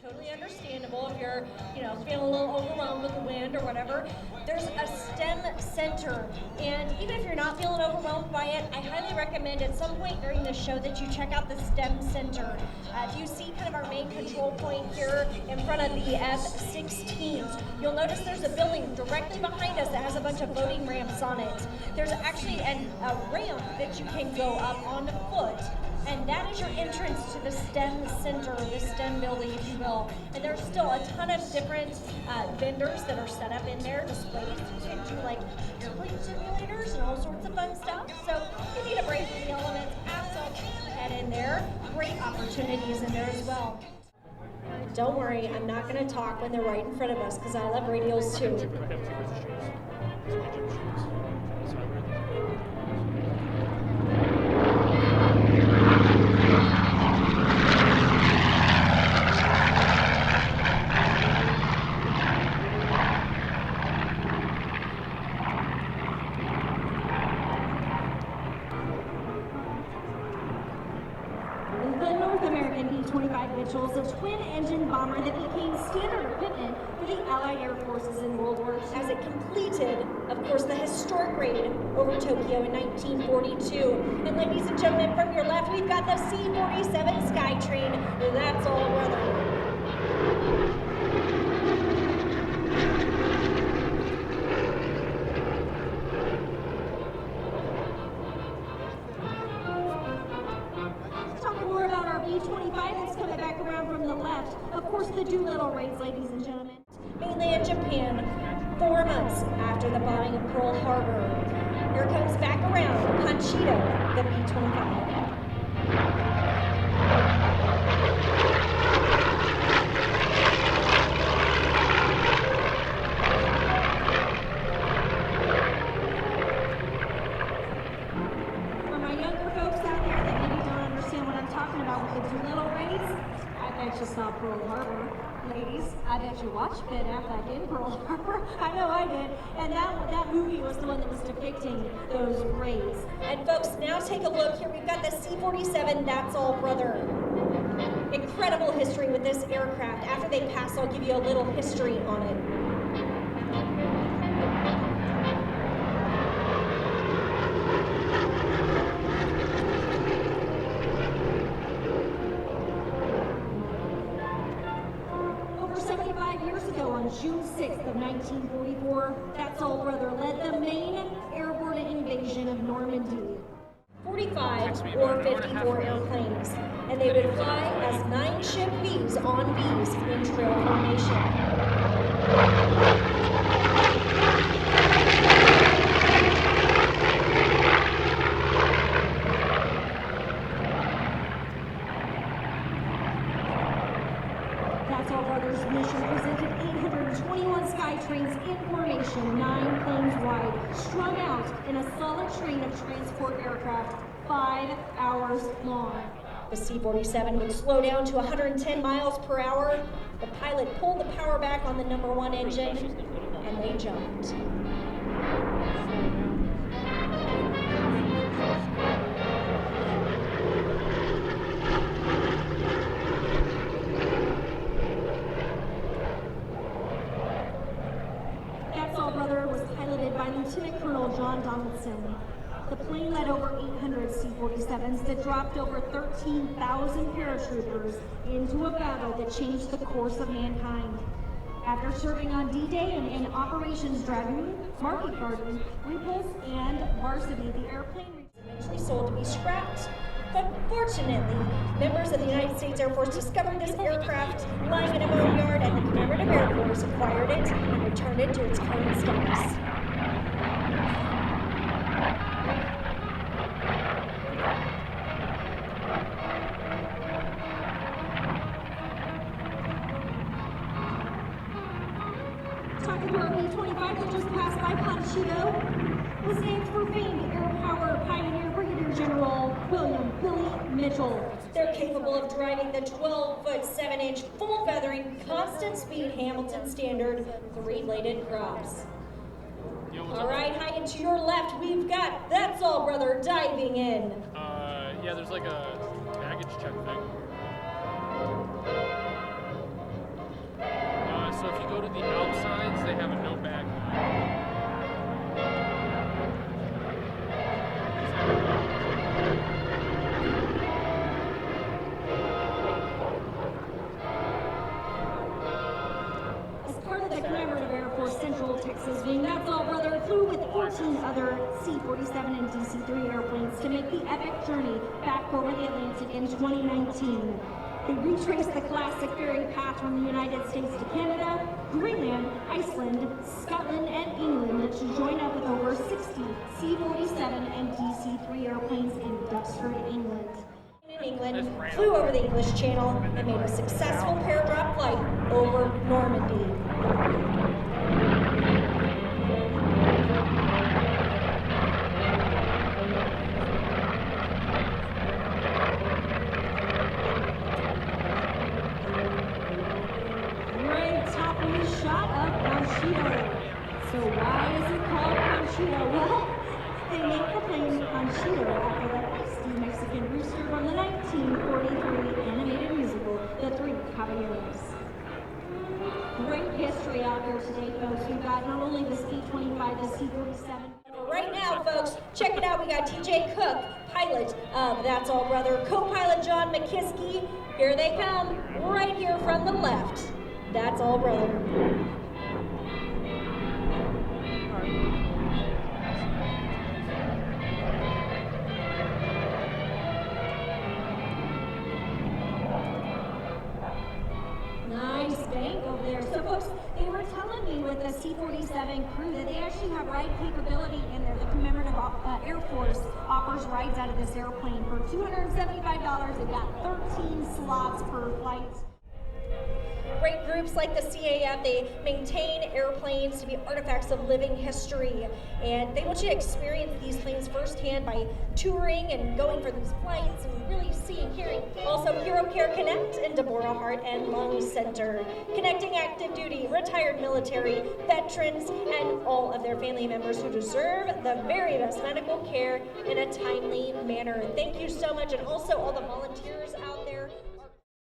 totally understandable if you're, feeling a little overwhelmed with the wind or whatever. There's a STEM center, and even if you're not feeling overwhelmed by it, I highly recommend at some point during the show that you check out the STEM center. If you see kind of our main control point here in front of the F-16s, you'll notice there's a building directly behind us that has a bunch of loading ramps on it. There's actually a ramp that you can go up on foot. And that is your entrance to the STEM center, the STEM building, if you will. And there's still a ton of different vendors that are set up in there, displays. You can do like airplane simulators and all sorts of fun stuff. So if you need a break from the elements, absolutely head in there. Great opportunities in there as well. Don't worry, I'm not going to talk when they're right in front of us because I love radios too. Was a twin-engine bomber that became standard equipment for the Allied Air Forces in World War II. As it completed, of course, the historic raid over Tokyo in 1942. And ladies and gentlemen, from your left, we've got the C-47 Skytrain. That's all weather. B-25 that's coming back around from the left. Of course, the Doolittle raids, ladies and gentlemen. Mainland Japan, 4 months after the bombing of Pearl Harbor. Here comes back around Panchito, the B-25. Saw Pearl Harbor. Ladies, I bet you watched Ben Affleck in Pearl Harbor. I know I did. And that movie was the one that was depicting those raids. And folks, now take a look here. We've got the C-47, That's All Brother. Incredible history with this aircraft. After they pass, I'll give you a little history on it. June 6th of 1944, That's All Brother led the main airborne invasion of Normandy. 45 or 54 airplanes, and they would fly as 9-ship Vs on Vs in trail formation. That's All Brothers' mission presented 821 Skytrains in formation, 9 planes wide, strung out in a solid train of transport aircraft, 5 hours long. The C-47 would slow down to 110 miles per hour. The pilot pulled the power back on the number 1 engine, and they jumped. Lieutenant Colonel John Donaldson. The plane led over 800 C-47s that dropped over 13,000 paratroopers into a battle that changed the course of mankind. After serving on D-Day and in Operations Dragoon, Market Garden, Repulse, and Varsity, the airplane was eventually sold to be scrapped. But fortunately, members of the United States Air Force discovered this aircraft lying in a boneyard, and the Commemorative Air Force acquired it and returned it to its current status. Talking to our B-25 that just passed by Panchito was named for famed air power pioneer Brigadier General William Billy Mitchell. They're capable of driving the 12-foot, 7-inch, full-feathering, constant speed Hamilton Standard 3-bladed props. All right, high and to your left, we've got That's All Brother diving in. Yeah, there's like a baggage check thing. the outsides, they have a no back. Central Texas wing, That's All Brother flew with 14 other C-47 and DC-3 airplanes to make the epic journey back over the Atlantic in 2019. They retraced the classic ferry path from the United States to Canada, Greenland, Iceland, Scotland, and England to join up with over 60 C-47 and DC-3 airplanes in Duxford, England. England, flew over the English Channel, and made a successful paradrop flight over Normandy. Great top-view shot of Panchito. So why is it called Panchito? Well, they named the plane Panchito after the feisty Mexican rooster from the 1943 animated musical, The Three Caballeros. Great history out here today, folks. We've got not only the B-25, the C-47. Right now, folks, check it out. We got TJ Cook, pilot of That's All Brother, co-pilot John McKiskey. Here they come, right here from the left. That's All Brother. Nice bank over there. So folks, they were telling me with the C-47 crew that they actually have ride capability in there. The Commemorative Air Force offers rides out of this airplane for $275. They've got 13 slots per flight. Great groups like the CAF, they maintain airplanes to be artifacts of living history, and they want you to experience these planes firsthand by touring and going for these flights and really seeing, hearing. Also, Hero Care Connect in Deborah Hart and Lung Center, connecting active duty, retired military, veterans, and all of their family members who deserve the very best medical care in a timely manner. Thank you so much, and also all the volunteers out there.